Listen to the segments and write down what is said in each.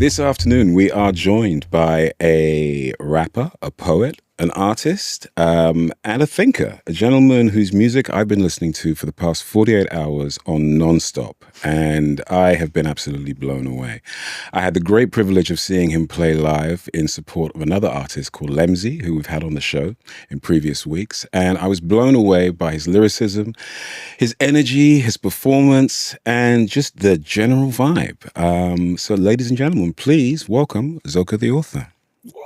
This afternoon, we are joined by a rapper, a poet, an artist, and a thinker, a gentleman whose music I've been listening to for the past 48 hours on nonstop, and I have been absolutely blown away. I had the great privilege of seeing him play live in support of another artist called Lemzy, who we've had on the show in previous weeks, and I was blown away by his lyricism, his energy, his performance, and just the general vibe. So, ladies and gentlemen, please welcome Zoka the Author.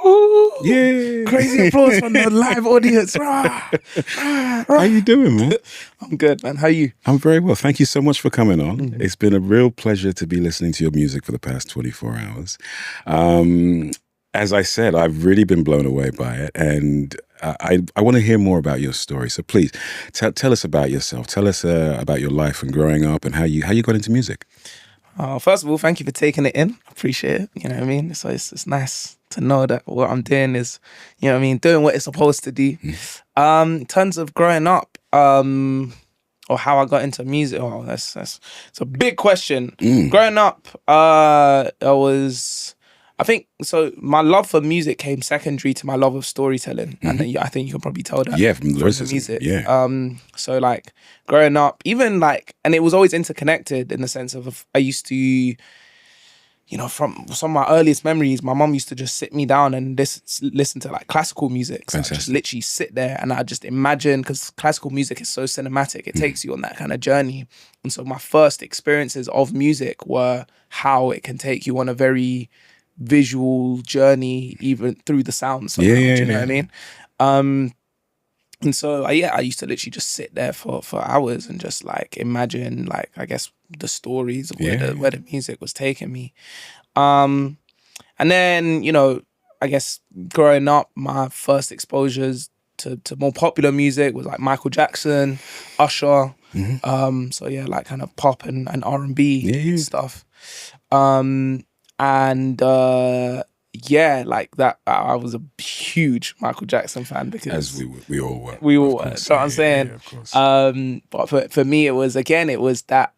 Woo! Yeah. Crazy applause from the live audience. How you doing, man? I'm good, man. How are you? I'm very well. Thank you so much for coming on. Mm-hmm. It's been a real pleasure to be listening to your music for the past 24 hours. As I said, I've really been blown away by it, and I want to hear more about your story. So please, tell us about yourself. Tell us about your life and growing up and how you got into music. First of all, thank you for taking it in. I appreciate it. You know what I mean? So it's nice to know that what I'm doing is, you know what I mean, doing what it's supposed to do. In terms of growing up, or how I got into music, that's it's a big question. Growing up, I think, so my love for music came secondary to my love of storytelling. And then I think you can probably tell that. Yeah, from lyricism. The music. Yeah. So like growing up, even like, and it was always interconnected in the sense of, I used to, you know, from some of my earliest memories, my mom used to just sit me down and listen to like classical music. So I just literally sit there and I just imagine, because classical music is so cinematic, it takes you on that kind of journey. And so my first experiences of music were how it can take you on a very visual journey, even through the sounds. Do you know what I mean? And so I used to literally just sit there for hours and just like imagine, like, I guess the stories of where the music was taking me. And then, you know, I guess growing up, my first exposures to more popular music was like Michael Jackson, Usher. So yeah, like kind of pop and R&B stuff. Like that, I was a huge Michael Jackson fan because as we all were. We all were. So I'm saying, of course. But for me, it was the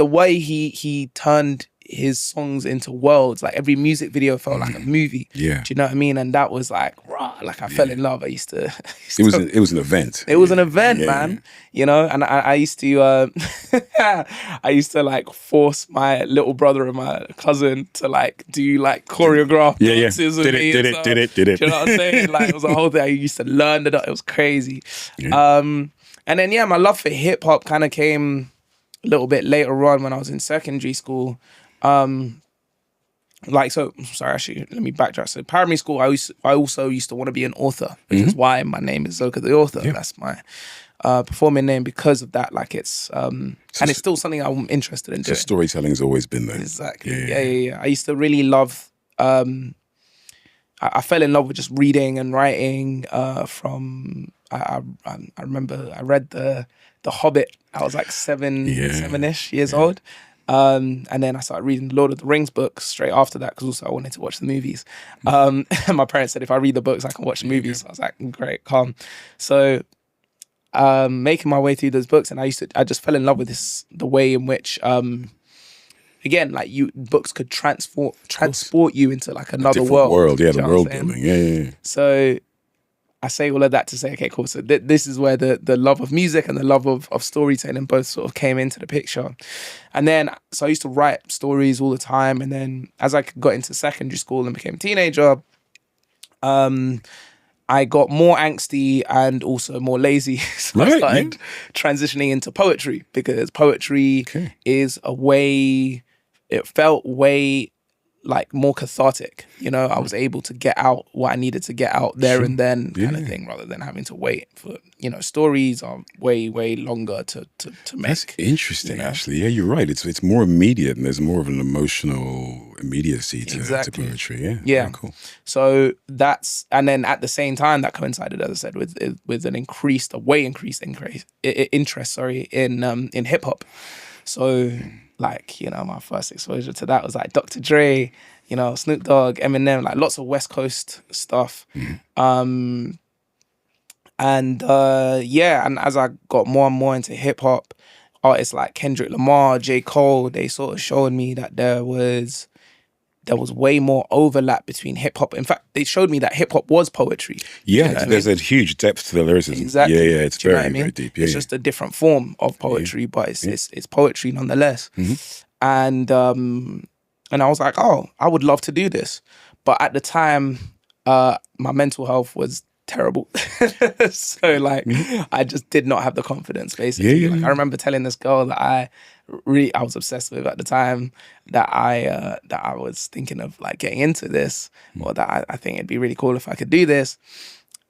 way he turned his songs into worlds. Like every music video felt like a movie. Yeah. Do you know what I mean? And that was like, rah, like I fell in love. It was an event. It was an event, man. You know, and I used to like force my little brother and my cousin to like do like choreograph dances with me. Did it. Do you know what I'm saying? Like it was a whole thing. I used to learn it. It was crazy. Yeah. And then my love for hip hop kind of came a little bit later on when I was in secondary school. Let me backtrack. So primary school, I also used to want to be an author, which is why my name is Zoka the Author. Yeah. That's my performing name because of that. Like it's and it's still something I'm interested in doing. So storytelling's always been there. Exactly. Yeah. I used to really love. I fell in love with just reading and writing. I remember I read the Hobbit. I was like seven-ish years old. And then I started reading the Lord of the Rings books straight after that because also I wanted to watch the movies. And my parents said if I read the books, I can watch the movies. So I was like, great, calm. So making my way through those books, and I just fell in love with the way in which, again, like books could transport you into like another world. The world building. Yeah. So I say all of that to say, okay, cool. So this is where the love of music and the love of storytelling both sort of came into the picture. And then, so I used to write stories all the time. And then as I got into secondary school and became a teenager, I got more angsty and also more lazy. So I started transitioning into poetry because poetry is it felt way like more cathartic, you know. I was able to get out what I needed to get out there and then kind of thing, rather than having to wait for, you know, stories are way longer to make. That's interesting, you know? Actually. Yeah, you're right. It's more immediate and there's more of an emotional immediacy to poetry. Yeah. Very cool. So and then at the same time that coincided, as I said, with an increased interest in hip hop. So like, you know, my first exposure to that was like Dr. Dre, you know, Snoop Dogg, Eminem, like lots of West Coast stuff. And as I got more and more into hip hop, artists like Kendrick Lamar, J. Cole, they sort of showed me that there was, there was way more overlap between hip hop. In fact, they showed me that hip hop was poetry. Yeah, You know what I there's mean? a huge depth to the lyricism. Exactly. Yeah, it's Do you know very, what I mean? very deep. Yeah, It's yeah. just a different form of poetry, but it's poetry nonetheless. And I was like, oh, I would love to do this. But at the time, my mental health was terrible. So like I just did not have the confidence, basically. Like I remember telling this girl that I was obsessed with at the time, that I was thinking of like getting into this, or that I think it'd be really cool if I could do this.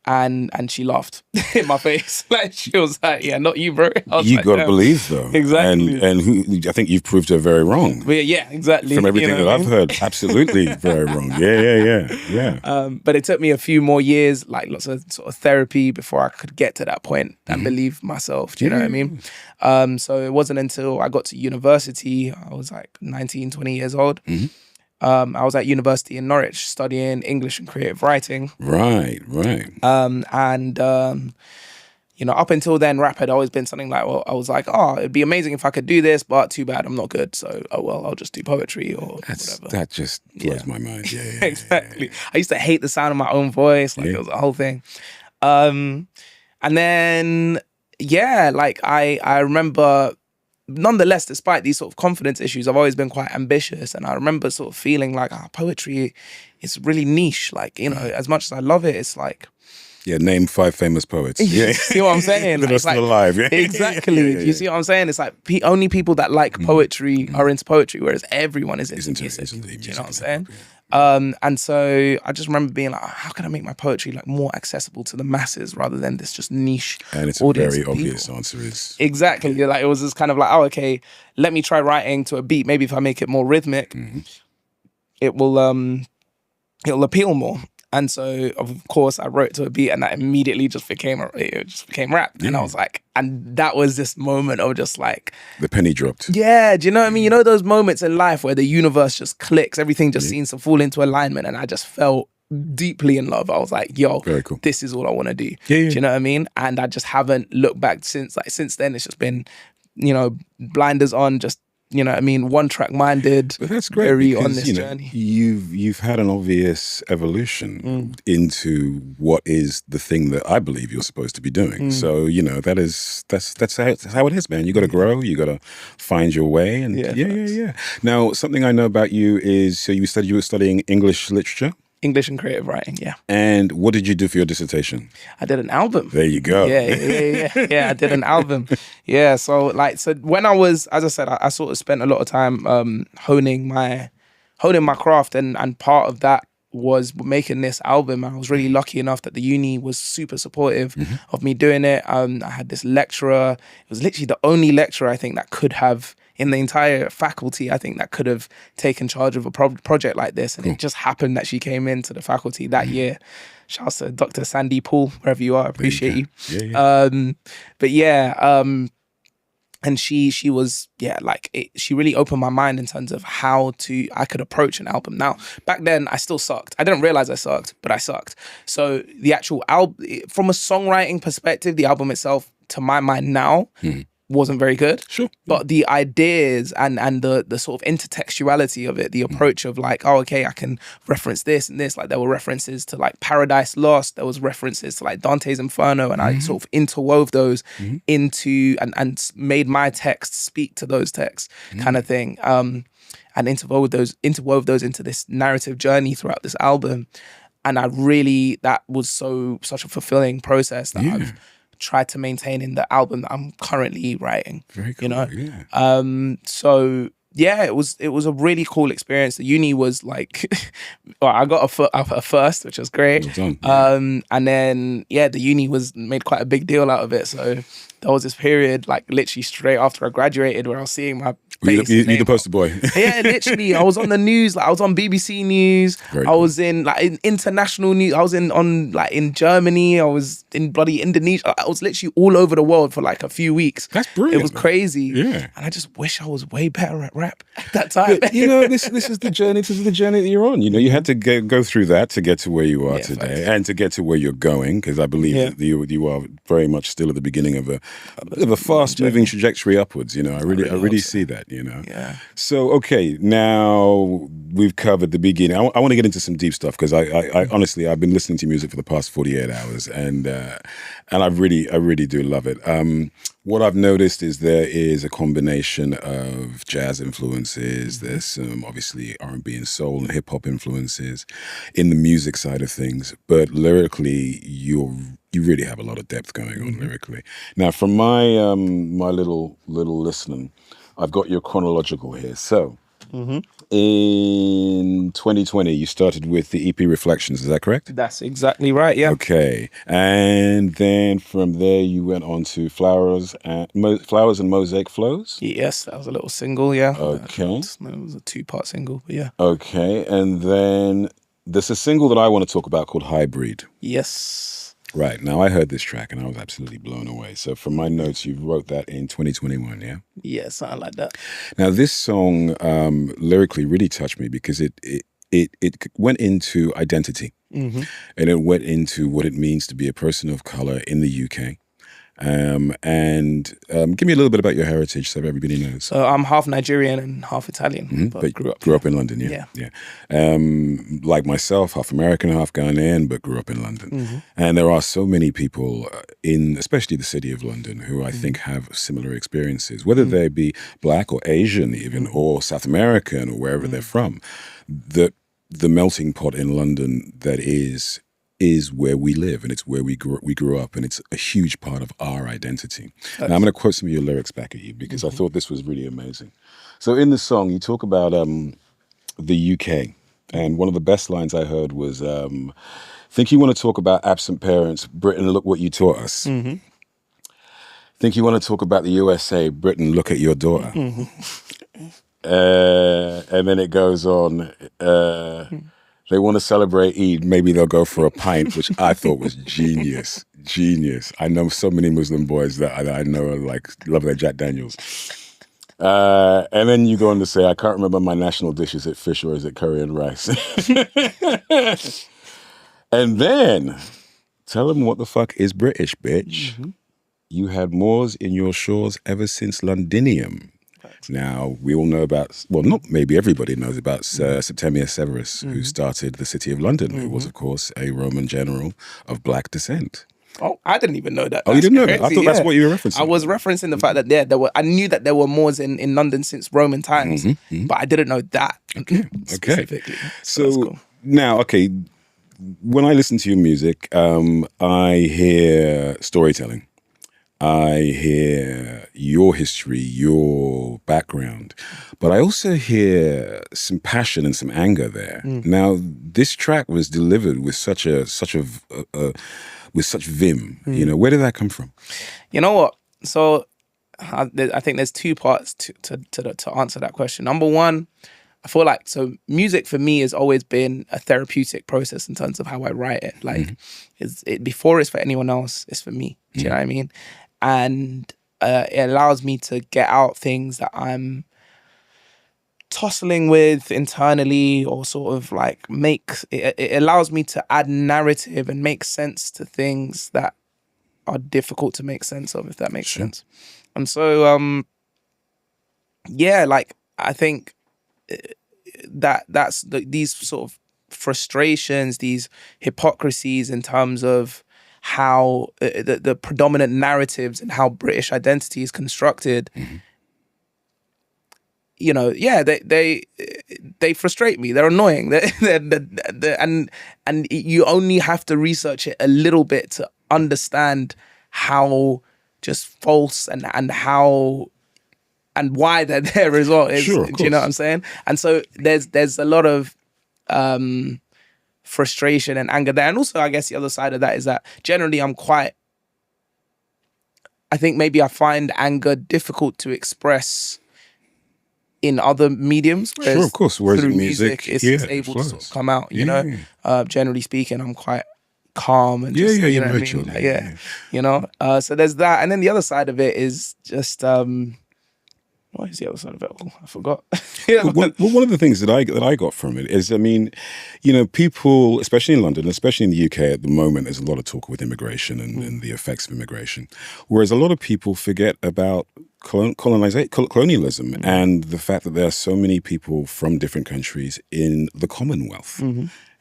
And she laughed in my face. Like she was like, "Yeah, not you, bro." I was You like, got to "Damn." believe, though. Exactly. And I think you've proved her very wrong. But yeah, exactly. From everything that I've heard, absolutely very wrong. Yeah. But it took me a few more years, like lots of sort of therapy, before I could get to that point and believe myself. Do you know what I mean? So it wasn't until I got to university, I was like 19, 20 years old. I was at university in Norwich studying English and creative writing. Right. You know, up until then, rap had always been something like, well, I was like, oh, it'd be amazing if I could do this, but too bad I'm not good. So, oh, well, I'll just do poetry or whatever. That just blows my mind. Yeah. Exactly. I used to hate the sound of my own voice. Like, it was a whole thing. And then, like I remember, nonetheless, despite these sort of confidence issues, I've always been quite ambitious. And I remember sort of feeling like, poetry is really niche. Like, you know, as much as I love it, it's like, Yeah, name 5 famous poets. you Yeah. see what I'm saying? That are still alive. Yeah. Exactly. Yeah. You see what I'm saying? It's like only people that like poetry are into poetry, whereas everyone is into music. Do you know what I'm saying? And so I just remember being like, how can I make my poetry like more accessible to the masses rather than this just niche And it's audience a very of people? obvious answer is Exactly. Like it was just kind of like, oh, okay, let me try writing to a beat. Maybe if I make it more rhythmic, it will it'll appeal more. And so, of course, I wrote to a beat, and that immediately just became rap. And I was like, and that was this moment of just like, the penny dropped. yeah, do you know what I mean? You know those moments in life where the universe just clicks, everything just seems to fall into alignment, and I just felt deeply in love. I was like, yo, Very cool. this is all I want to do. Yeah. Do you know what I mean? And I just haven't looked back since. Like since then, it's just been, you know, blinders on, just, you know what I mean, one track minded. But that's great very because, on this you know, journey. You've had an obvious evolution into what is the thing that I believe you're supposed to be doing. So, you know, that's how it is, man. You got to grow, you got to find your way, and yeah. Now, something I know about you is, so you said you were studying English literature. English and creative writing, yeah. And what did you do for your dissertation? I did an album. There you go. Yeah, I did an album. Yeah, so when I was, as I said, I sort of spent a lot of time honing my craft, and part of that was making this album. I was really lucky enough that the uni was super supportive of me doing it. I had this lecturer. It was literally the only lecturer I think that could have, in the entire faculty, I think that could have taken charge of a project like this. And it just happened that she came into the faculty that year. Shouts to Dr. Sandy Poole, wherever you are, I appreciate you. And she was, she really opened my mind in terms of how I could approach an album. Now, back then, I still sucked. I didn't realize I sucked, but I sucked. So the actual album, from a songwriting perspective, the album itself, to my mind now, wasn't very good. Sure. But the ideas and the sort of intertextuality of it, the approach of like, oh, okay, I can reference this and this. Like there were references to like Paradise Lost. There was references to like Dante's Inferno. And I sort of interwove those into and made my text speak to those texts kind of thing. And interwove those into this narrative journey throughout this album. And that was such a fulfilling process that I've tried to maintain in the album that I'm currently writing. Very cool. You know? So yeah, it was a really cool experience. The uni was like, well, I got a first, which was great. Well done. And then the uni made quite a big deal out of it. So there was this period, like literally straight after I graduated, where I was seeing my face. You the poster boy. Yeah, literally. I was on the news. Like I was on BBC News. I was in international news. I was in Germany. I was in bloody Indonesia. I was literally all over the world for like a few weeks. That's brilliant. It was crazy. Yeah. And I just wish I was way better at rap at that time. But, you know, this is the journey. This is the journey that you're on. You know, you had to go through that to get to where you are today, and to get to where you're going. Because I believe that you are very much still at the beginning of a fast moving trajectory upwards. You know, I really see that. you know? Yeah. So, okay, now we've covered the beginning. I want to get into some deep stuff because I honestly, I've been listening to music for the past 48 hours and I really do love it. What I've noticed is there is a combination of jazz influences. There's some obviously R&B and soul and hip hop influences in the music side of things, but lyrically, you really have a lot of depth going on lyrically. Now, from my my little listening, I've got your chronological here. So, in 2020, you started with the EP Reflections. Is that correct? That's exactly right. Yeah. Okay, and then from there you went on to Flowers and Mosaic Flows. Yes, that was a little single. Yeah. Okay. It was a 2-part single, but yeah. Okay, and then there's a single that I want to talk about called Hybrid. Yes. Right, now I heard this track and I was absolutely blown away. So from my notes, you wrote that in 2021, yeah? Yeah, something like that. Now this song lyrically really touched me because it went into identity. And it went into what it means to be a person of color in the UK. Give me a little bit about your heritage so everybody knows. So I'm half Nigerian and half Italian, but grew up in London, yeah. Like myself, half American, half Ghanaian, but grew up in London. And there are so many people in, especially the city of London, who I think have similar experiences, whether they be Black or Asian even, or South American or wherever they're from. The melting pot in London that is where we live, and it's where we grew up, and it's a huge part of our identity. Now, I'm going to quote some of your lyrics back at you because I thought this was really amazing. So in the song, you talk about the UK, and one of the best lines I heard was, think you want to talk about absent parents, Britain, look what you taught us. Think you want to talk about the USA, Britain, look at your daughter. And then it goes on, they want to celebrate Eid, maybe they'll go for a pint, which I thought was genius. I know so many Muslim boys that I know are like, love their Jack Daniels. And then you go on to say, I can't remember my national dish. Is it fish or is it curry and rice? And then, tell them what the fuck is British, bitch. You had Moors in your shores ever since Londinium. Now, we all know about, well, not maybe everybody knows about Septimius Severus, who started the city of London, who was, of course, a Roman general of black descent. Oh, I didn't even know that. Oh, you didn't know that? I thought that's what you were referencing. I was referencing the fact that I knew that there were Moors in London since Roman times, but I didn't know that specifically. So cool. Now, okay, when I listen to your music, I hear storytelling. I hear your history, your background, but I also hear some passion and some anger there. Now, this track was delivered with such vim. You know, where did that come from? You know what? So I think there's 2 parts to answer that question. Number one, I feel like music for me has always been a therapeutic process in terms of how I write it. Like, before it's for anyone else, it's for me. Do you know what I mean? And it allows me to get out things that I'm tussling with internally, or sort of like it allows me to add narrative and make sense to things that are difficult to make sense of, if that makes sense. And so, like, I think that's these sort of frustrations, these hypocrisies in terms of how the predominant narratives and how British identity is constructed, you know, they frustrate me. They're annoying. And you only have to research it a little bit to understand how just false and how and why they're there as well. Sure, do you know what I'm saying? And so there's a lot of frustration and anger there. And also, I guess the other side of that is that generally I think maybe I find anger difficult to express in other mediums. Sure, of course. Whereas through music it's able to sort of come out, you know? Generally speaking, I'm quite calm and just, you know what I mean? Like, you know? So there's that. And then the other side of it is just... what is the other side of it? Oh, I forgot. Well, one of the things that I got from it is, I mean, you know, people, especially in London, especially in the UK at the moment, there's a lot of talk with immigration and the effects of immigration. Whereas a lot of people forget about colonialism and the fact that there are so many people from different countries in the Commonwealth.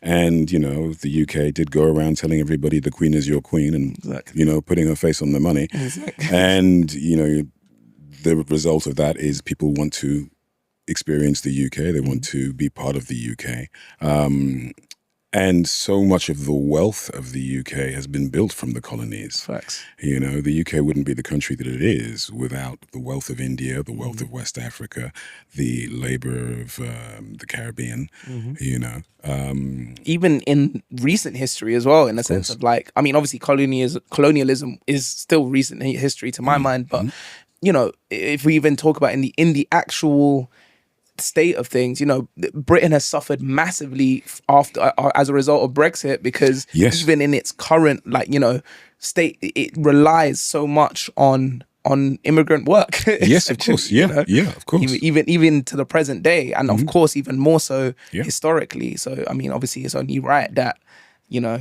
And, you know, the UK did go around telling everybody the Queen is your queen and, you know, putting her face on the money. And, you know, the result of that is people want to experience the UK. They want to be part of the UK. And so much of the wealth of the UK has been built from the colonies. Facts. You know, the UK wouldn't be the country that it is without the wealth of India, the wealth of West Africa, the labor of the Caribbean, you know. Even in recent history as well, in the sense of like, I mean, obviously colonialism is still recent history to my mind, but, you know, if we even talk about in the actual state of things, you know, Britain has suffered massively after as a result of Brexit, because even in its current, like, you know, state, it relies so much on immigrant work. Yes, of course. Yeah, you know? Yeah, of course. Even to the present day, and of course even more so historically. So I mean, obviously it's only right that, you know,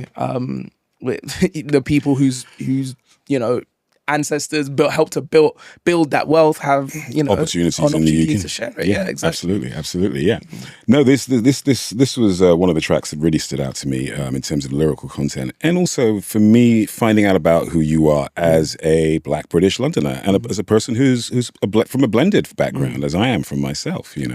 the people whose you know ancestors helped to build that wealth have, you know, opportunities in the UK to share it. Yeah, exactly. Absolutely. Yeah. No, this was one of the tracks that really stood out to me in terms of lyrical content, and also for me finding out about who you are as a Black British Londoner and as a person who's from a blended background, as I am from myself. You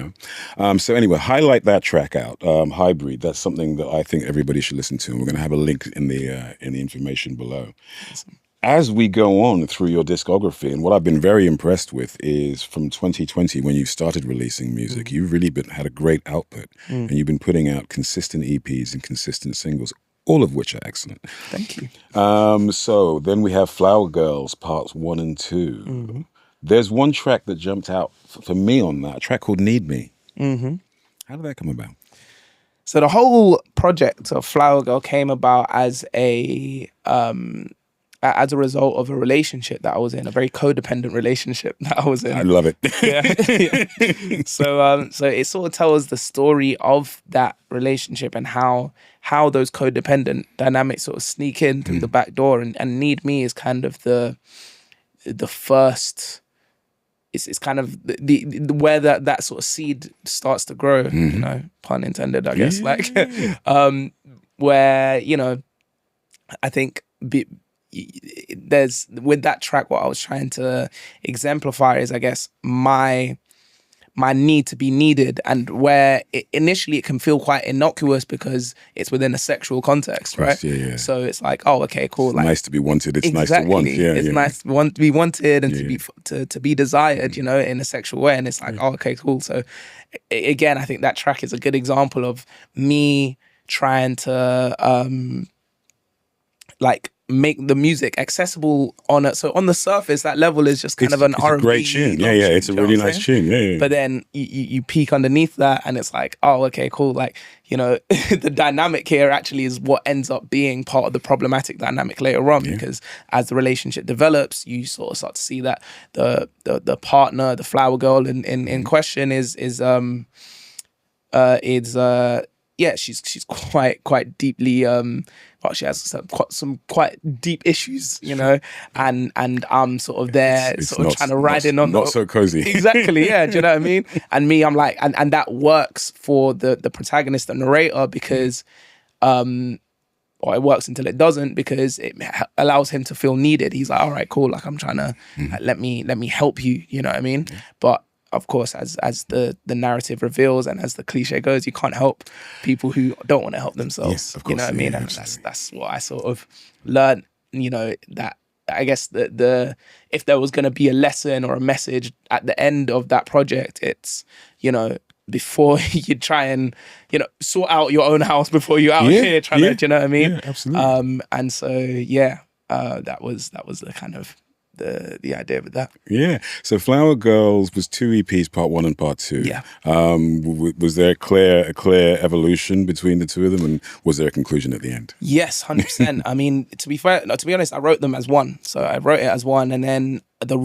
know. So anyway, highlight that track out, Hybrid. That's something that I think everybody should listen to, and we're going to have a link in the information below. Awesome. As we go on through your discography, and what I've been very impressed with is from 2020, when you started releasing music, you've really had a great output, and you've been putting out consistent EPs and consistent singles, all of which are excellent. Thank you. So then we have Flower Girls Parts 1 and 2. There's one track that jumped out for me on that, a track called Need Me. How did that come about? So the whole project of Flower Girl came about as a result of a relationship that I was in, a very codependent relationship that I was in. I love it. Yeah. So it sort of tells the story of that relationship and how those codependent dynamics sort of sneak in through the back door, and Need Me is kind of the first. It's kind of the where that sort of seed starts to grow. You know, pun intended, I guess. Like, where, you know, I think. There's with that track, what I was trying to exemplify is, I guess, my need to be needed, and where initially it can feel quite innocuous because it's within a sexual context, right? Yeah. So it's like, oh, okay, cool. It's like, nice to be wanted. It's nice to want. Yeah, it's nice to be wanted and to be desired, you know, in a sexual way. And it's like, oh, okay, cool. So again, I think that track is a good example of me trying to like make the music accessible on it. So on the surface, that level is just kind of an R&B. It's a great tune. Yeah, it's a really nice tune. Yeah. But then you peek underneath that, and it's like, oh, okay, cool. Like, you know, the dynamic here actually is what ends up being part of the problematic dynamic later on, because as the relationship develops, you sort of start to see that the partner, the flower girl in question is she's quite deeply she has some quite deep issues, you know, and I'm sort of there, it's sort of trying to ride in on. Not so cozy. Exactly, yeah. Do you know what I mean? And me, I'm like, and that works for the protagonist, the narrator, because, it works until it doesn't, because it allows him to feel needed. He's like, all right, cool. Like, I'm trying to let me help you. You know what I mean? But of course, as the narrative reveals and as the cliche goes, you can't help people who don't want to help themselves. Yes, of course. You know what I mean? And that's what I sort of learned, you know, that I guess the if there was going to be a lesson or a message at the end of that project, it's, you know, before you try and, you know, sort out your own house before you're out here trying to, do you know what I mean? Yeah, absolutely. And so, that was the kind of the idea with that. Yeah. So Flower Girls was 2 EPs, part 1 and part 2. Yeah. Was there a clear evolution between the two of them, and was there a conclusion at the end? Yes, 100%. I mean, to be honest, I wrote them as one. So I wrote it as one, and then the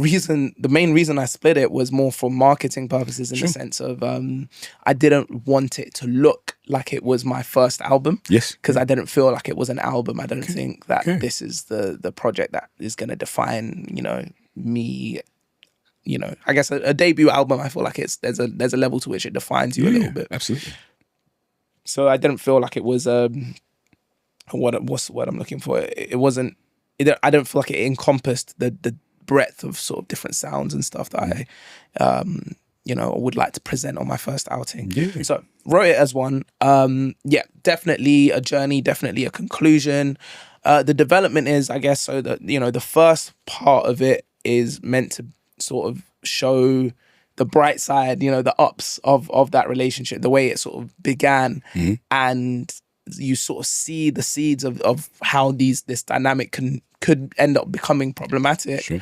main reason I split it was more for marketing purposes, in the sense of I didn't want it to look like it was my first album. Yes. Because I didn't feel like it was an album. I don't think that this is the project that is going to define, you know, me, I guess a debut album, I feel like there's a level to which it defines you a little bit. Absolutely. So I didn't feel like it was what's the word I'm looking for? It wasn't. I don't feel like it encompassed the breadth of sort of different sounds and stuff that I would like to present on my first outing. Yeah. So wrote it as one. Definitely a journey, definitely a conclusion. The development is, I guess, so that, the first part of it is meant to sort of show the bright side, the ups of that relationship, the way it sort of began. And you sort of see the seeds of how this dynamic could end up becoming problematic. Sure.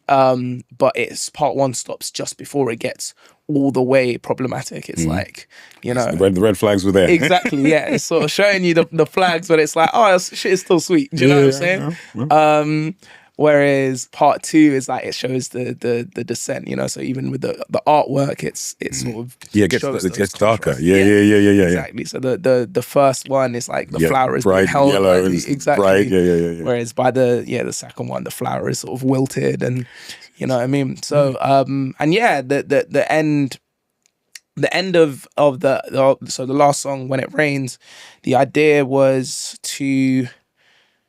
But part one stops just before it gets all the way problematic. It's like, the red flags were there. Exactly, yeah. It's sort of showing you the flags, but it's like, oh, shit is still sweet. Do you know what I'm saying? Whereas part two is like, it shows the descent, so even with the artwork, it's sort of it gets darker. Yeah. Exactly. So the first one is like the flower is bright held yellow, exactly. Bright, yeah. Whereas by the second one, the flower is sort of wilted, and you know what I mean. So the end of the last song, When It Rains, the idea was to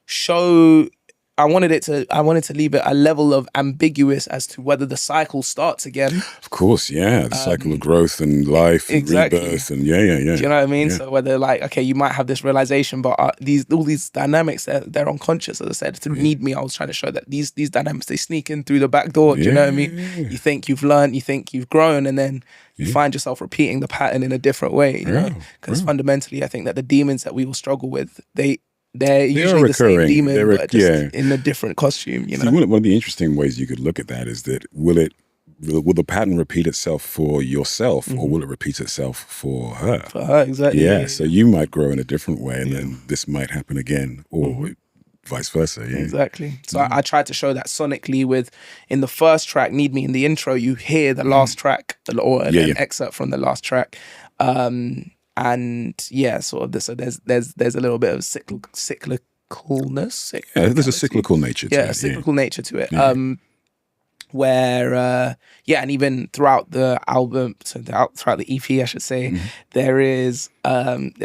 show. I wanted to leave it a level of ambiguous as to whether the cycle starts again. Of course, yeah. The cycle of growth and life and rebirth and yeah. Do you know what I mean? Yeah. So whether you might have this realization, but all these dynamics, they're unconscious. As I said, through Need Me, I was trying to show that these dynamics, they sneak in through the back door. Do you know what I mean? You think you've learned, you think you've grown, and then you find yourself repeating the pattern in a different way. You know? Because fundamentally, I think that the demons that we will struggle with, they're usually the same demon, but just in a different costume. See, one of the interesting ways you could look at that is that will the pattern repeat itself for yourself, or will it repeat itself for her? For her, exactly. Yeah, so you might grow in a different way, and then this might happen again, or vice versa. Yeah, exactly. So I tried to show that sonically in the first track, Need Me, in the intro, you hear the last track or an excerpt from the last track. And sort of this. So there's a little bit of cyclicalness. There's a cyclical nature to it. A cyclical nature to it. Where and even throughout the album, throughout the EP, I should say, there's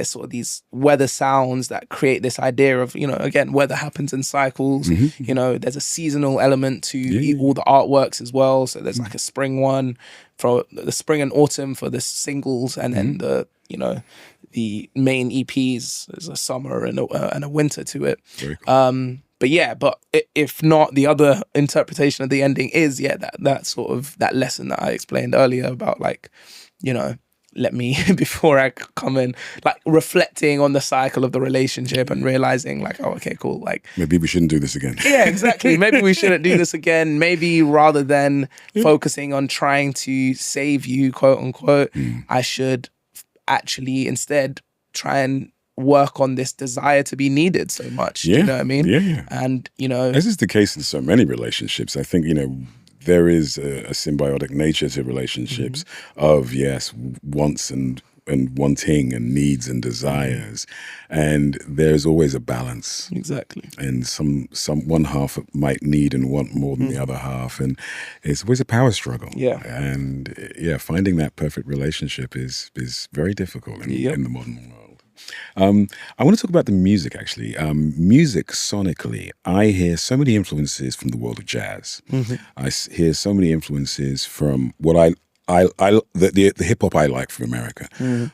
sort of these weather sounds that create this idea of, again, weather happens in cycles. There's a seasonal element to all the artworks as well. So there's like a spring one for the spring and autumn for the singles, and then the main EPs, there's a summer and a winter to it. Very cool. But if not, the other interpretation of the ending is that sort of that lesson that I explained earlier about, like, let me, before I come in, like reflecting on the cycle of the relationship and realizing, like, oh, okay, cool, like maybe we shouldn't do this again. Yeah, exactly. Maybe we shouldn't do this again. Maybe rather than focusing on trying to save you, quote unquote, I should actually instead try and work on this desire to be needed so much. Do you know what I mean? Yeah. And, as is the case in so many relationships, I think, there is a symbiotic nature to relationships of, yes, wants and wanting and needs and desires. And there's always a balance. Exactly. And some one half might need and want more than the other half. And it's always a power struggle. Yeah. And finding that perfect relationship is very difficult in the modern world. I want to talk about the music, actually. Music sonically, I hear so many influences from the world of jazz. I hear so many influences from what the hip hop I like from America.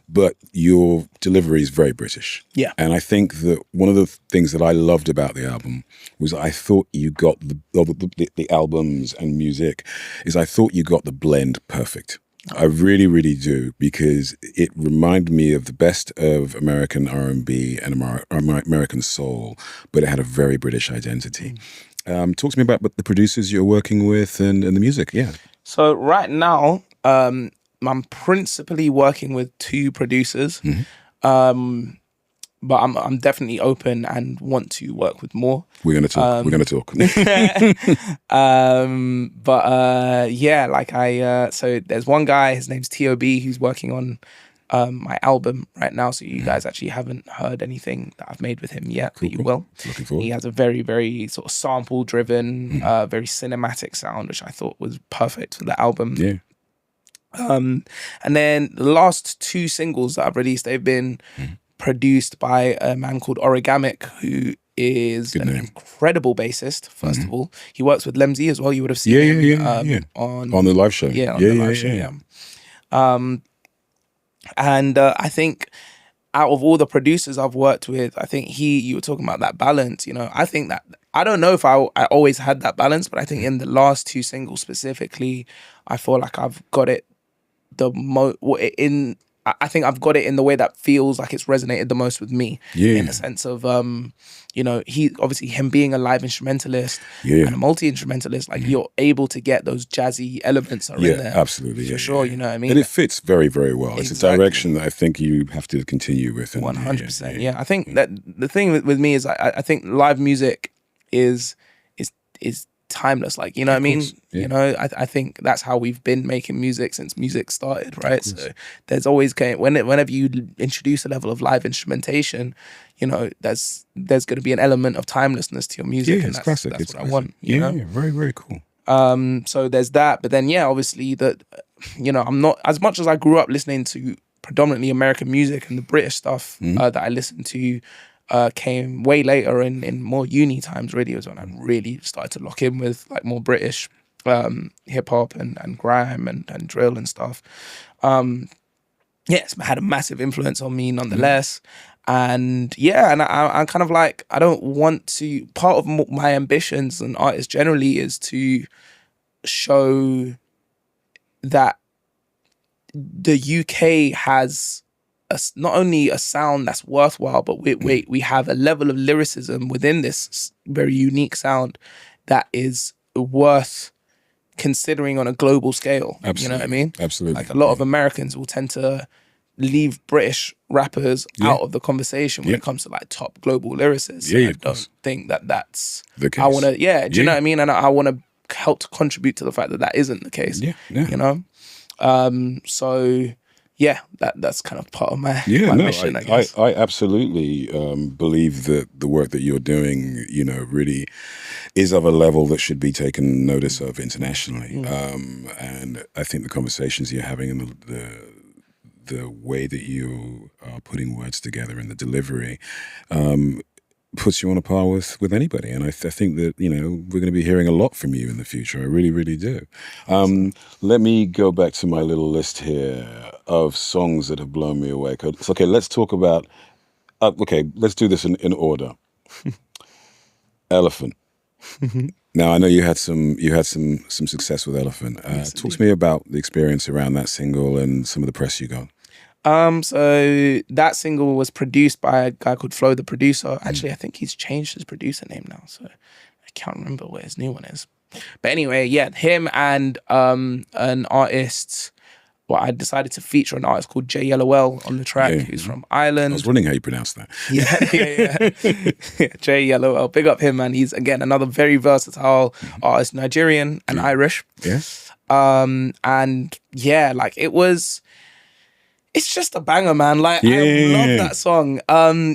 But your delivery is very British. Yeah. And I think that one of the things that I loved about the album was I thought you got the albums and music is I thought you got the blend perfect. I really, really do, because it reminded me of the best of American R&B and American soul, but it had a very British identity. Talk to me about the producers you're working with and the music. Yeah. So right now, I'm principally working with 2 producers. But I'm definitely open and want to work with more. We're gonna talk. So there's one guy, his name's T.O.B., who's working on my album right now. So you guys actually haven't heard anything that I've made with him yet, but you will. Looking forward. He has a very, very sort of sample driven, very cinematic sound, which I thought was perfect for the album. Yeah. And then the last 2 singles that I've released, they've been produced by a man called Origamic, who is an incredible bassist. First of all, he works with Lemsy as well. You would have seen him on the live show. Yeah, on the live show. Yeah. And I think out of all the producers I've worked with, I think you were talking about that balance. I think that I don't know if I always had that balance, but I think in the last 2 singles specifically, I feel like I've got it I think I've got it in the way that feels like it's resonated the most with me. Yeah. In the sense of, he obviously him being a live instrumentalist and a multi-instrumentalist, like you're able to get those jazzy elements are in there. Absolutely. For sure, you know what I mean? And it fits very, very well. It's a direction that I think you have to continue with. 100%. Yeah. I think that the thing with me is I think live music is timeless, like, you know what I mean? I think that's how we've been making music since music started, right? So there's always whenever you introduce a level of live instrumentation, there's going to be an element of timelessness to your music, and it's classic. That's it's what I want. Very, very cool. So there's that, but then obviously that I'm not, as much as I grew up listening to predominantly American music, and the British stuff that I listened to came way later in more uni times. Really was when I really started to lock in with like more British hip hop and grime and drill and stuff. It's had a massive influence on me nonetheless. And I'm kind of like, I don't want to, part of my ambitions and artists generally is to show that the UK has not only a sound that's worthwhile, but we have a level of lyricism within this very unique sound that is worth considering on a global scale. Absolutely. You know what I mean? Absolutely. Like a lot of Americans will tend to leave British rappers out of the conversation when it comes to like top global lyricists. I don't think that's the case. I want to, do you know what I mean? And I want to help to contribute to the fact that that isn't the case. You know? So that's kind of part of my mission, I guess. I absolutely believe that the work that you're doing, really is of a level that should be taken notice of internationally. And I think the conversations you're having and the way that you are putting words together and the delivery puts you on a par with anybody. And I think that, we're going to be hearing a lot from you in the future. I really, really do. Let me go back to my little list here of songs that have blown me away. Okay, let's talk about, let's do this in order. Elephant. Now, I know you had some success with Elephant. Talk to me about the experience around that single and some of the press you got. So that single was produced by a guy called Flo, the producer. Actually, I think he's changed his producer name now, so I can't remember what his new one is. But anyway, him and an artist. Well, I decided to feature an artist called J Yellowell on the track, who's from Ireland. I was wondering how you pronounce that. J Yellowell. Big up him, man. He's, again, another very versatile artist, Nigerian and Irish. Yeah. It's just a banger, man. Like, I love that song.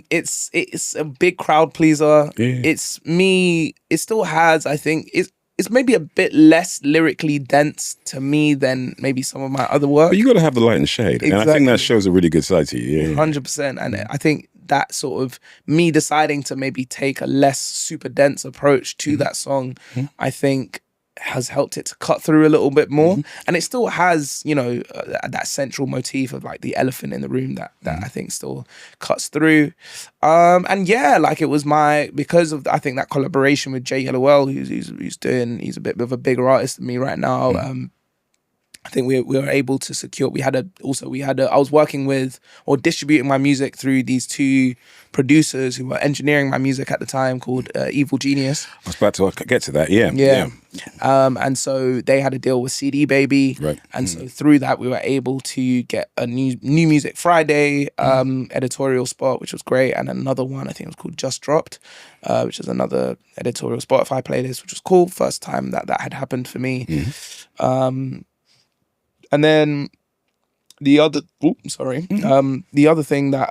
It's a big crowd pleaser. Yeah. It's me. It still has, I think, it's maybe a bit less lyrically dense to me than maybe some of my other work. But you got to have the light and shade. Exactly. And I think that shows a really good side to you. 100%. And I think that sort of me deciding to maybe take a less super dense approach to that song, I think has helped it to cut through a little bit more. And it still has, that central motif of like the elephant in the room that I think still cuts through. It was because of, I think, that collaboration with J Yellowell, he's a bit of a bigger artist than me right now. I think we were able to secure, I was working with or distributing my music through these 2 producers who were engineering my music at the time called Evil Genius. I was about to get to that, and so they had a deal with CD Baby. Right. And so through that, we were able to get a new Music Friday editorial spot, which was great. And another one, I think it was called Just Dropped, which is another editorial Spotify playlist, which was cool. First time that had happened for me. And then the other, the other thing that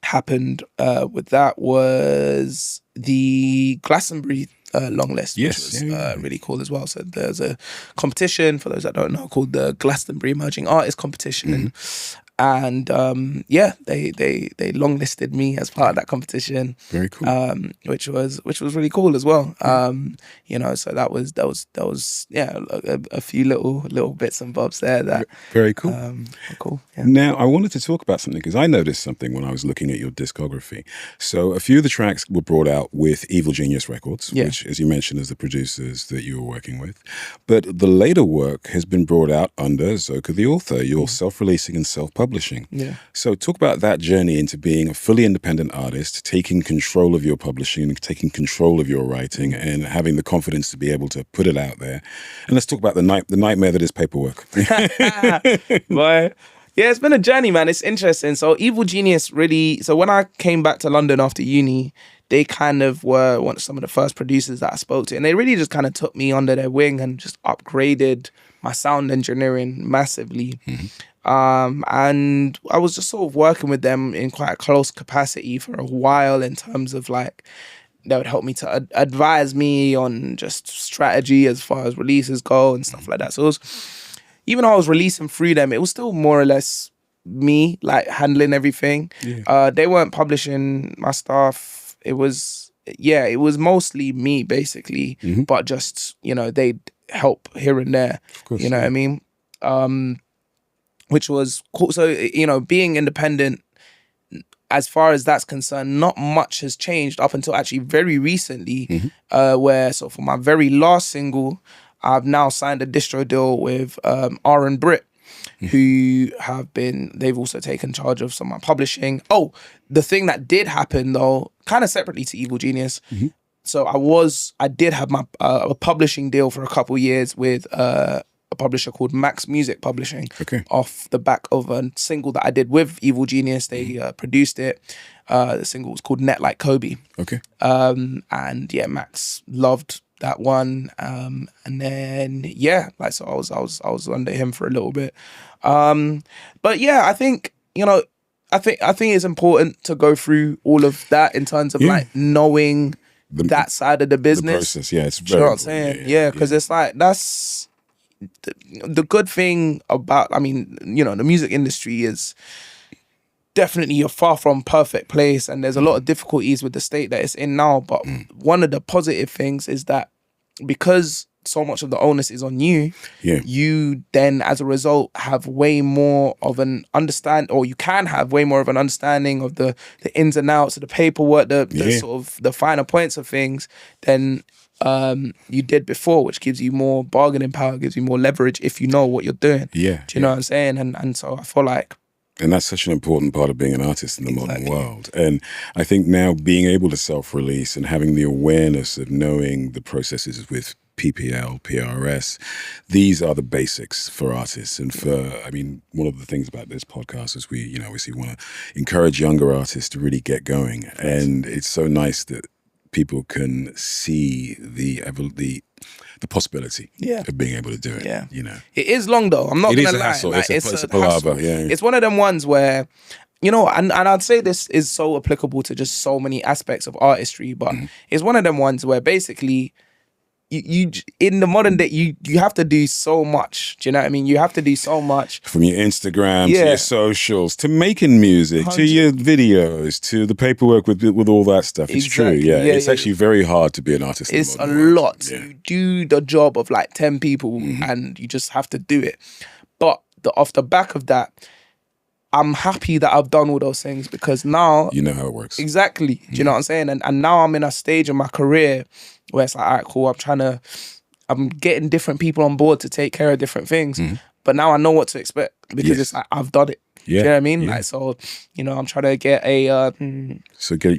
happened with that was the Glastonbury long list, which was really cool as well. So there's a competition, for those that don't know, called the Glastonbury Emerging Artist Competition. And they longlisted me as part of that competition. Very cool. Which was really cool as well. So that was a few little bits and bobs there that very cool. Cool. Yeah. Now I wanted to talk about something because I noticed something when I was looking at your discography. So a few of the tracks were brought out with Evil Genius Records, which, as you mentioned, is the producers that you were working with. But the later work has been brought out under Zoka The Author. You're self-releasing and self-publishing. Yeah. So talk about that journey into being a fully independent artist, taking control of your publishing, taking control of your writing, and having the confidence to be able to put it out there. And let's talk about the nightmare that is paperwork. Boy. Yeah, it's been a journey, man. It's interesting. So Evil Genius really... So when I came back to London after uni, they kind of were some of the first producers that I spoke to. And they really just kind of took me under their wing and just upgraded my sound engineering massively. And I was just sort of working with them in quite a close capacity for a while in terms of like, they would help me to advise me on just strategy as far as releases go and stuff like that. So it was, even though I was releasing through them, it was still more or less me like handling everything. They weren't publishing my stuff. It was mostly me basically, but just, they'd help here and there, of course, what I mean? Which was cool. So, being independent, as far as that's concerned, not much has changed up until actually very recently, where, so for my very last single, I've now signed a distro deal with R and Brit, who they've also taken charge of some of my publishing. Oh, the thing that did happen though, kind of separately to Evil Genius, so I did have my a publishing deal for a couple years with a publisher called Max Music Publishing. Off the back of a single that I did with Evil Genius. They produced it. The single was called Net Like Kobe. And yeah, Max loved that one. And then so I was under him for a little bit. But yeah, I think I think it's important to go through all of that in terms of like knowing that side of the business. The process, it's very, you know what I'm saying? Yeah, because it's like that's the good thing about, the music industry is definitely a far from perfect place, and there's a lot of difficulties with the state that it's in now. But one of the positive things is that because so much of the onus is on you, you then as a result have way more of an understand, or you can have way more of an understanding of the ins and outs of the paperwork, the sort of the finer points of things than you did before, which gives you more bargaining power, gives you more leverage if you know what you're doing. Do you know what I'm saying? And so I feel like, and that's such an important part of being an artist in the modern world. And I think now being able to self-release and having the awareness of knowing the processes with PPL, PRS, these are the basics for artists. And one of the things about this podcast is we want to encourage younger artists to really get going. And it's so nice that people can see the possibility of being able to do it. It is long though. I'm not going to lie. Hassle. Like, it's a palaver. It's one of them ones where, and I'd say this is so applicable to just so many aspects of artistry, but it's one of them ones where basically you in the modern day you have to do so much. Do you know what I mean? You have to do so much from your Instagram to your socials to making music 100. To your videos to the paperwork with all that stuff. It's true. It's actually very hard to be an artist. It's a lot. You do the job of like 10 people and you just have to do it. But off the back of that, I'm happy that I've done all those things because now you know how it works. Exactly. Do you know what I'm saying? And now I'm in a stage in my career where it's like, all right, cool, I'm getting different people on board to take care of different things. But now I know what to expect because it's like, I've done it. Do you know what I mean? Like, so, I'm trying to get a...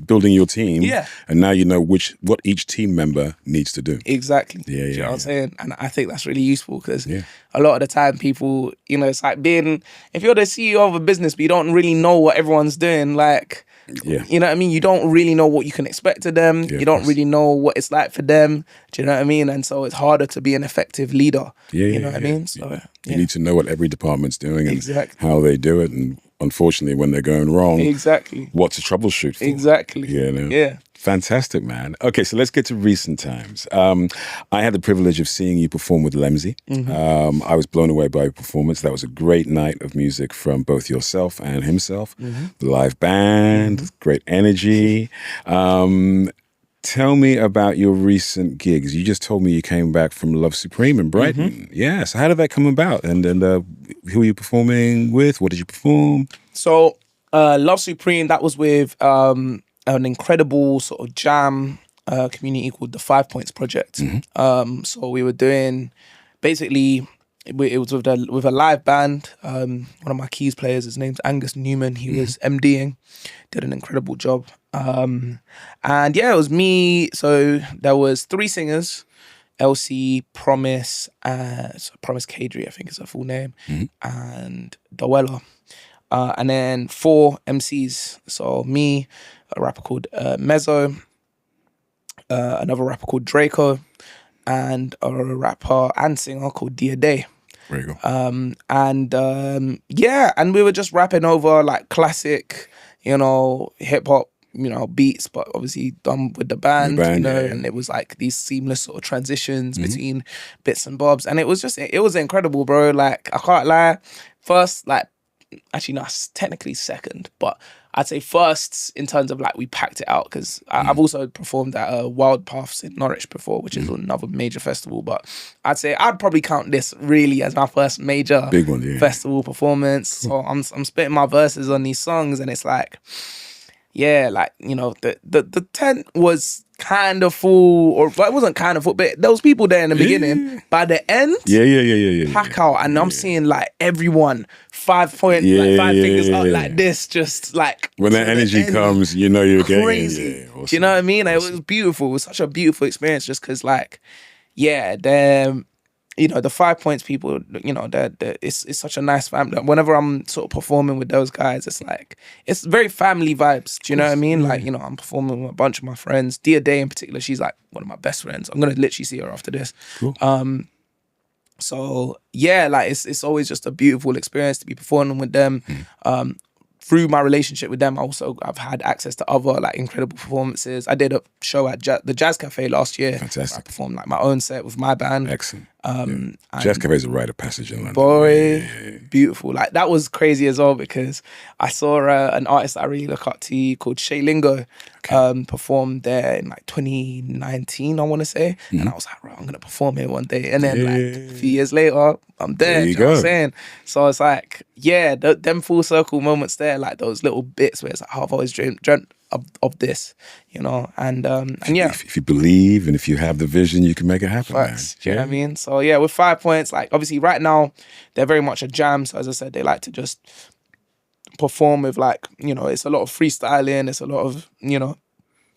building your team. And now you know what each team member needs to do. Exactly. Do you know what I'm saying? And I think that's really useful because a lot of the time people, it's like if you're the CEO of a business but you don't really know what everyone's doing, like... Yeah. You know what I mean? You don't really know what you can expect of them. Yeah, you of don't course. really know what it's like for them. Do you know what I mean? And so it's harder to be an effective leader. Yeah, You know what I mean? yeah. So You need to know what every department's doing and Exactly. how they do it. And unfortunately, when they're going wrong, Exactly. what to troubleshoot for. Exactly. You know? Yeah. Fantastic, man. Okay, so let's get to recent times. I had the privilege of seeing you perform with Lemsy. I was blown away by your performance. That was a great night of music from both yourself and himself. The live band, great energy. Tell me about your recent gigs. You just told me you came back from Love Supreme in Brighton. Yeah, so how did that come about? And who were you performing with? What did you perform? So Love Supreme, that was with an incredible sort of jam community called the 5 Points Project. So we were doing, basically, it was with a live band. One of my keys players, his name's Angus Newman. He was MDing, did an incredible job. And yeah, it was me. So there was 3 singers, Elsie, Promise, Promise Kadri, I think is her full name, and Dawella. And then 4 MCs. So me, a rapper called Mezzo, another rapper called Draco, and a rapper and singer called Dia Day. There you go. Yeah, and we were just rapping over like classic, hip hop, beats, but obviously done with the band, yeah. and it was like these seamless sort of transitions between bits and bobs, and it was incredible, bro. Like, I can't lie, first, like, actually no, technically second, but I'd say first in terms of like we packed it out, because I've also performed at Wild Paths in Norwich before, which is another major festival, but I'd say I'd probably count this really as my first major big one, yeah. festival performance. Cool. So I'm spitting my verses on these songs, and it's like, yeah, like, the tent was kind of full, but it wasn't kind of full, but there was people there in the beginning. By the end, pack out, and I'm seeing like everyone 5 point, like 5 fingers up like this, just like when that energy comes, you're crazy. getting awesome. Do you know what I mean? Awesome. It was beautiful. It was such a beautiful experience, just because, like, yeah, the 5 Points people, it's such a nice family. Whenever I'm sort of performing with those guys, it's like, it's very family vibes. Do you know what I mean? Like, I'm performing with a bunch of my friends. Dia Day in particular, she's like one of my best friends. I'm going to literally see her after this. Cool. So yeah, like, it's always just a beautiful experience to be performing with them. Through my relationship with them, I've had access to other like incredible performances. I did a show at the Jazz Cafe last year. Fantastic. I performed like my own set with my band. Excellent. Jazz Cafe is a rite of passage in London. Boy, beautiful. Like, that was crazy as well, because I saw an artist that I really look up to called Shay Lingo perform there in like 2019, I want to say. And I was like, right, I'm going to perform here one day. And then like a few years later, I'm there. There you know what go. I'm saying? So it's like, yeah, them full circle moments there, like those little bits where it's like, oh, I've always dreamt of this, and yeah. If you believe and if you have the vision, you can make it happen, Facts, man. do you know what I mean? So yeah, with 5 Points, like, obviously right now they're very much a jam. So as I said, they like to just perform with, like, it's a lot of freestyling, it's a lot of,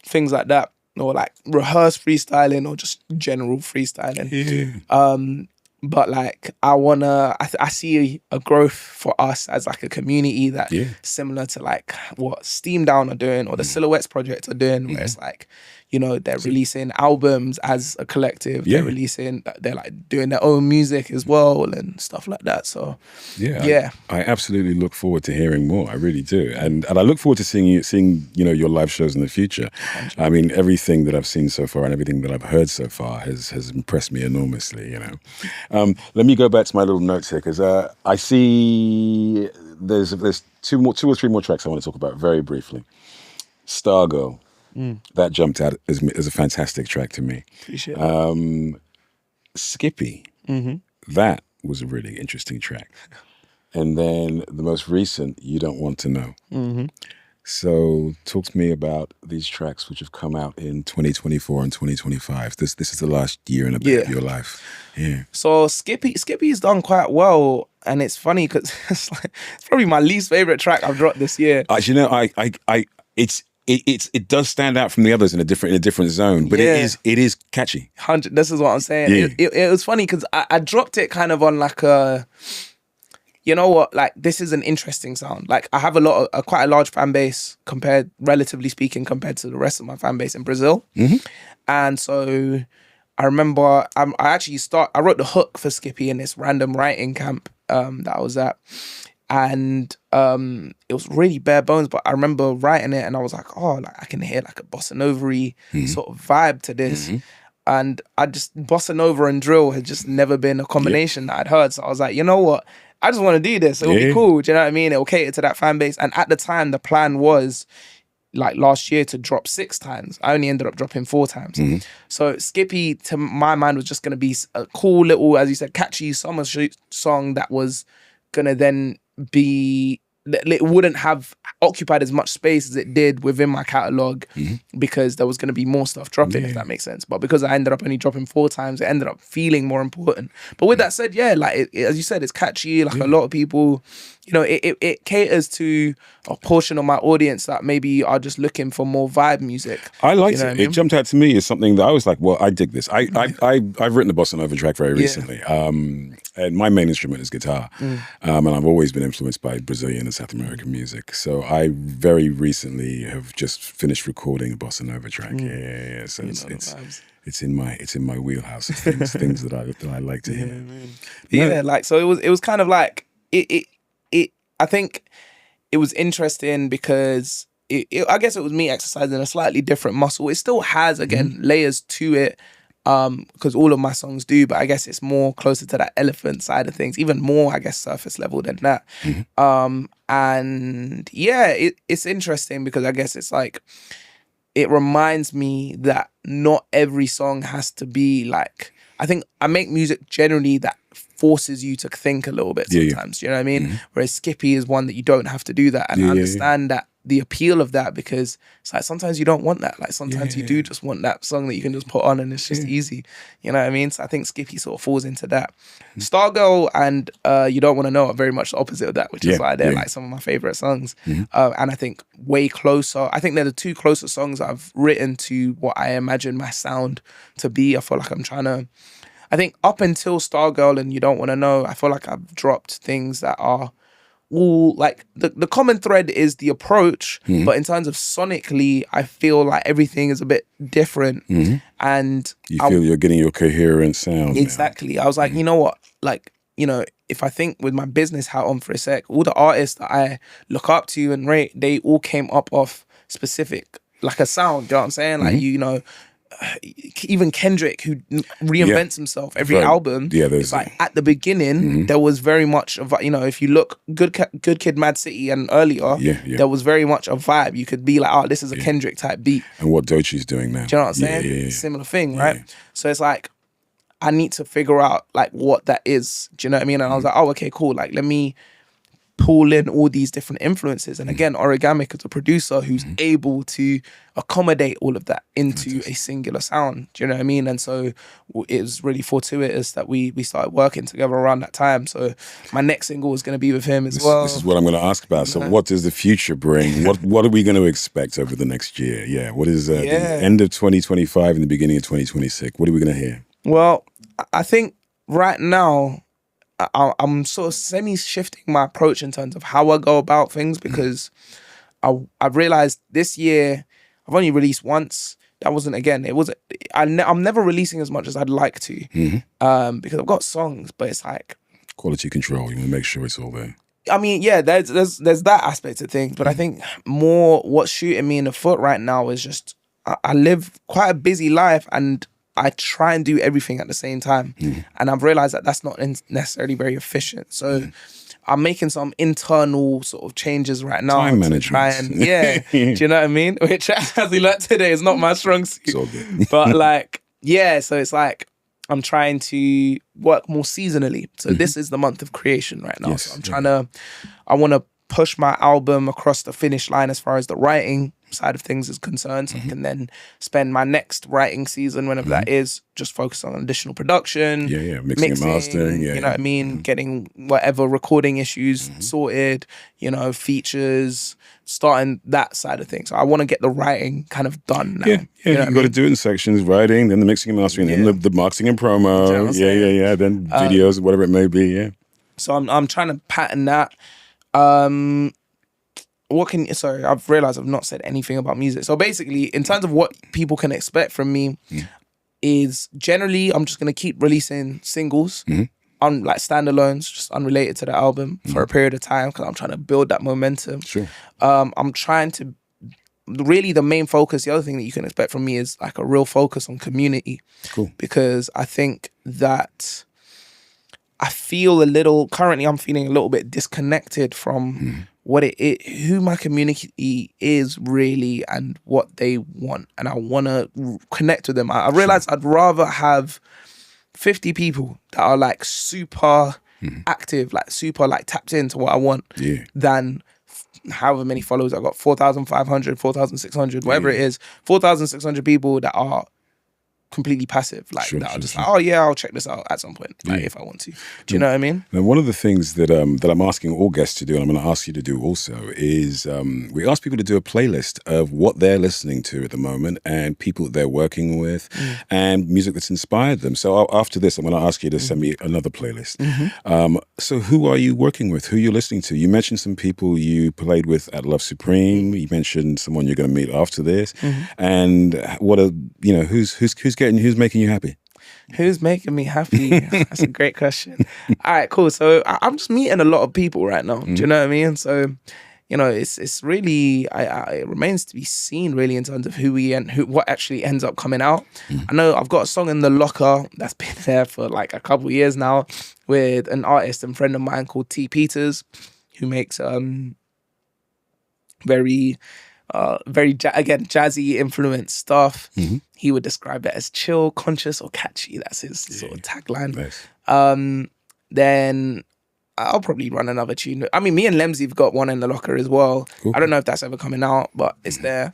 things like that, or like rehearsed freestyling, or just general freestyling. But like, I see a growth for us as like a community that similar to like what Steam Down are doing, or the Silhouettes Project are doing, where it's like, they're releasing albums as a collective. They're like doing their own music as well and stuff like that. So yeah. I absolutely look forward to hearing more. I really do. And I look forward to seeing your live shows in the future. 100%. I mean, everything that I've seen so far and everything that I've heard so far has impressed me enormously, Let me go back to my little notes here, because I see there's two or three more tracks I want to talk about very briefly. Stargirl. That jumped out as a fantastic track to me. Appreciate it. Skippy. That was a really interesting track. And then the most recent, You Don't Want to Know. So talk to me about these tracks which have come out in 2024 and 2025. This is the last year and a bit of your life. Yeah. So Skippy's done quite well, and it's funny because it's probably my least favorite track I've dropped this year. It does stand out from the others in a different zone, but it is catchy. 100. This is what I'm saying. Yeah. It was funny because I dropped it kind of on like a, you know what, like this is an interesting sound. Like I have quite a large fan base relatively speaking, compared to the rest of my fan base in Brazil. And so I remember I wrote the hook for Skippy in this random writing camp that I was at. And it was really bare bones, but I remember writing it and I was like, oh, like I can hear like a bossa nova-y sort of vibe to this. And bossa nova and drill had just never been a combination that I'd heard. So I was like, you know what? I just want to do this. It'll be cool. Do you know what I mean? It'll cater to that fan base. And at the time, the plan was like last year to drop 6 times. I only ended up dropping 4 times. So Skippy, to my mind, was just going to be a cool little, as you said, catchy summer song that was going to then be, it wouldn't have occupied as much space as it did within my catalogue because there was going to be more stuff dropping, if that makes sense. But because I ended up only dropping 4 times, it ended up feeling more important. But with that said, like as you said, it's catchy. Like a lot of people, you know, it caters to a portion of my audience that maybe are just looking for more vibe music. I liked you know it. I mean? It jumped out to me as something that I was like, well, I dig this. I've written a bossa nova track very recently. And my main instrument is guitar. And I've always been influenced by Brazilian and South American music. So I very recently have just finished recording a bossa nova track. So it's in my wheelhouse of things that I like to hear. Like so it was kind of like it I think it was interesting because I guess it was me exercising a slightly different muscle. It still has, again, layers to it, because all of my songs do, but I guess it's more closer to that elephant side of things, even more, I guess, surface level than that. And yeah, it's interesting because I guess it's like, it reminds me that not every song has to be like, I think I make music generally that forces you to think a little bit sometimes. You know what I mean? Whereas Skippy is one that you don't have to do that. And I understand that the appeal of that, because it's like sometimes you don't want that. Like sometimes you do just want that song that you can just put on and it's just easy. You know what I mean? So I think Skippy sort of falls into that. Stargirl and You Don't Want to Know are very much the opposite of that, which is why they're like some of my favorite songs. And I think way closer. I think they're the 2 closest songs I've written to what I imagine my sound to be. I feel like I'm trying to, I think up until Stargirl and You Don't Want to Know, I feel like I've dropped things that are all like the common thread is the approach, but in terms of sonically, I feel like everything is a bit different. And you feel you're getting your coherent sound. Exactly. Now. I was like, you know what? Like, you know, if I think with my business hat on for a sec, all the artists that I look up to and rate, they all came up off specific, like a sound. You know what I'm saying? Like, you know, even Kendrick, who reinvents himself every album, it's like at the beginning there was very much of, you know, if you look Good Kid, Mad City and earlier, there was very much a vibe. You could be like, oh, this is a Kendrick type beat. And what Doechie's doing now, do you know what I'm saying? Similar thing, right? So it's like, I need to figure out like what that is. Do you know what I mean? And I was like, oh, okay, cool. Like, let me pull in all these different influences. And again, Origamic is a producer who's able to accommodate all of that into a singular sound. Do you know what I mean? And so it was really fortuitous that we started working together around that time. So my next single is going to be with him as well. This is what I'm going to ask about. So what does the future bring? What are we going to expect over the next year? What is the end of 2025 and the beginning of 2026? What are we going to hear? Well, I think right now, I'm sort of semi-shifting my approach in terms of how I go about things, because I've realized this year I've only released once. That wasn't, again, it wasn't, I'm never releasing as much as I'd like to, because I've got songs, but it's like quality control. You want to make sure it's all there. I mean, yeah, there's that aspect of things, but I think more what's shooting me in the foot right now is just I live quite a busy life and I try and do everything at the same time. And I've realized that that's not necessarily very efficient. So I'm making some internal sort of changes right now. Time management. Try and, do you know what I mean? Which, as we learned today, is not my strong suit. It's all good. But like, so it's like, I'm trying to work more seasonally. So this is the month of creation right now. So I want to push my album across the finish line as far as the writing side of things is concerned, so I can then spend my next writing season, whenever that is, just focus on additional production, mixing and mastering, you know what I mean, getting whatever recording issues sorted, you know, features, starting that side of things. So I want to get the writing kind of done now. You got to do it in sections: writing, then the mixing and mastering, then the marketing and promo, then videos, whatever it may be. So I'm trying to pattern that. Sorry, I've realized I've not said anything about music. So basically, in terms of what people can expect from me, is generally I'm just gonna keep releasing singles, like standalones, just unrelated to the album for a period of time, because I'm trying to build that momentum. Sure. I'm trying to really, the main focus, the other thing that you can expect from me is like a real focus on community. Cool. Because I think that I'm feeling a little bit disconnected from what it is, who my community is really, and what they want. And I want to connect with them. I realize I'd rather have 50 people that are like super active, like super like tapped into what I want, than however many followers I got, 4,500, 4,600, whatever it is, 4,600 people that are completely passive, like that are just like, oh yeah, I'll check this out at some point, like if I want to. Do you know what I mean? And one of the things that I'm asking all guests to do, and I'm going to ask you to do also, is we ask people to do a playlist of what they're listening to at the moment and people that they're working with and music that's inspired them. So after this, I'm going to ask you to send me another playlist. So who are you working with? Who are you listening to? You mentioned some people you played with at Love Supreme. You mentioned someone you're going to meet after this. And who's making you happy? Who's making me happy? That's a great question. All right, cool. So I'm just meeting a lot of people right now. Do you know what I mean? So, it's really, it remains to be seen really in terms of what actually ends up coming out. I know I've got a song in the locker that's been there for like a couple of years now with an artist and friend of mine called T. Peters, who makes very jazzy influenced stuff. He would describe it as chill, conscious, or catchy. That's his sort of tagline. Nice. Then I'll probably run another tune. I mean, me and Lemsy've got one in the locker as well. Cool. I don't know if that's ever coming out, but it's there.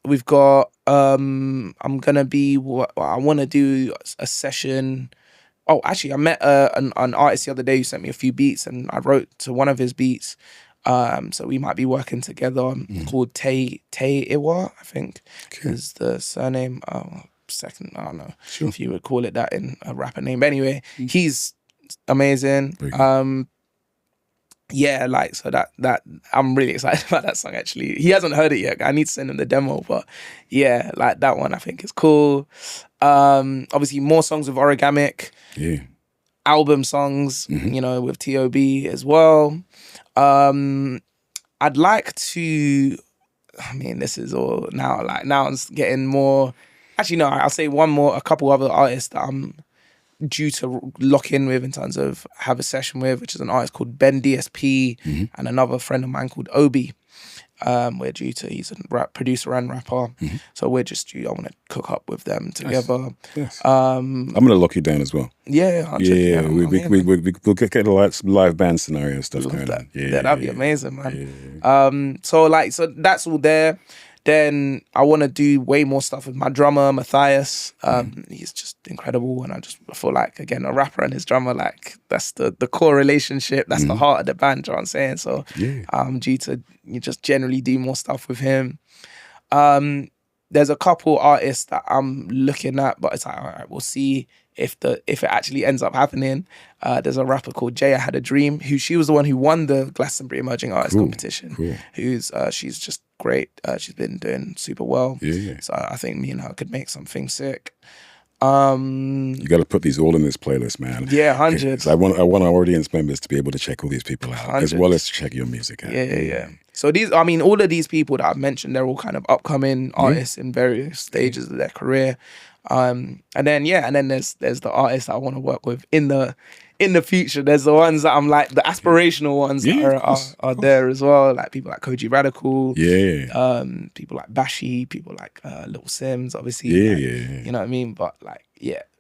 We've got, I want to do a session. Oh, actually, I met an artist the other day who sent me a few beats, and I wrote to one of his beats. So we might be working together, called Iwa, I think, is the surname. Second, I don't know if you would call it that in a rapper name. But anyway, he's amazing. Yeah, like, so that I'm really excited about that song actually. He hasn't heard it yet. I need to send him the demo, but yeah, like that one I think is cool. Obviously more songs with Origamic. Album songs, with T.O.B. as well. I'd like to, this is all now I'm getting more, actually no, I'll say a couple other artists that I'm due to lock in with in terms of have a session with, which is an artist called Ben DSP and another friend of mine called Obi. He's a producer and rapper. So we're just I want to cook up with them together. Yes. I'm going to lock you down as well. Yeah, 100%. We'll get some live band scenario stuff going on. Yeah, that'd be amazing, man. So that's all there. Then I want to do way more stuff with my drummer, Matthias. He's just incredible. And I feel like, again, a rapper and his drummer, like, that's the core relationship. That's the heart of the band, you know what I'm saying? So I'm due to just generally do more stuff with him. There's a couple artists that I'm looking at, but it's like, all right, we'll see if it actually ends up happening. There's a rapper called Jaya Had a Dream, she was the one who won the Glastonbury Emerging Artist competition. She's just great. She's been doing super well. So I think me and her could make something sick. You got to put these all in this playlist, man. Yeah, hundreds. I want our audience members to be able to check all these people out, as well as check your music out. Yeah. So all of these people that I've mentioned, they're all kind of upcoming artists in various stages of their career. And then there's the artists that I want to work with in the future. There's the ones that I'm like the aspirational ones that are there as well, like people like Koji Radical, people like Bashi, people like Little Sims, obviously. You know what I mean? But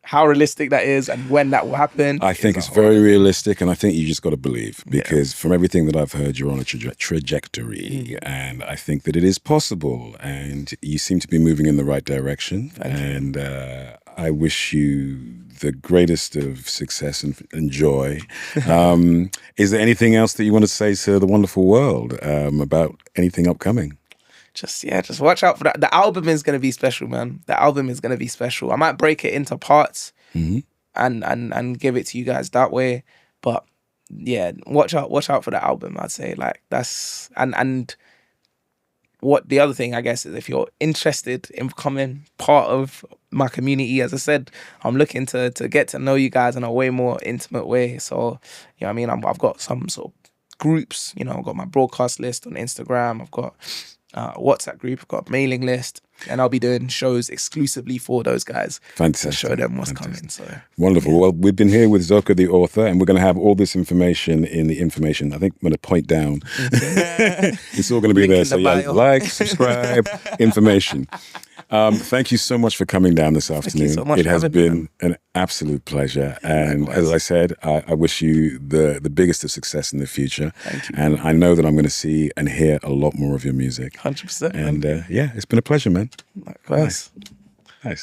how realistic that is and when that will happen. I think it's very realistic, and I think you just got to believe, because from everything that I've heard, you're on a trajectory, and I think that it is possible, and you seem to be moving in the right direction. Thank you. I wish you the greatest of success and joy. Is there anything else that you want to say to the wonderful world about anything upcoming? Just watch out for that. The album is going to be special, man. The album is going to be special. I might break it into parts and give it to you guys that way. But yeah, watch out for the album. I'd say like that's and what the other thing I guess is if you're interested in becoming part of my community, as I said, I'm looking to get to know you guys in a way more intimate way. So you know what I mean, I've got some sort of groups. You know, I've got my broadcast list on Instagram. I've got a WhatsApp group. I've got a mailing list, and I'll be doing shows exclusively for those guys. Fantastic. To show them what's coming. So wonderful. Well, we've been here with Zoka the author, and we're going to have all this information in the information. I think I'm going to point down. It's all going to be there. So yeah, like, subscribe, information. Thank you so much for coming down this afternoon. Thank you so much. It has been an absolute pleasure. And as I said, I wish you the biggest of success in the future. Thank you. And I know that I'm going to see and hear a lot more of your music. 100%. And yeah, it's been a pleasure, man. Likewise. Nice.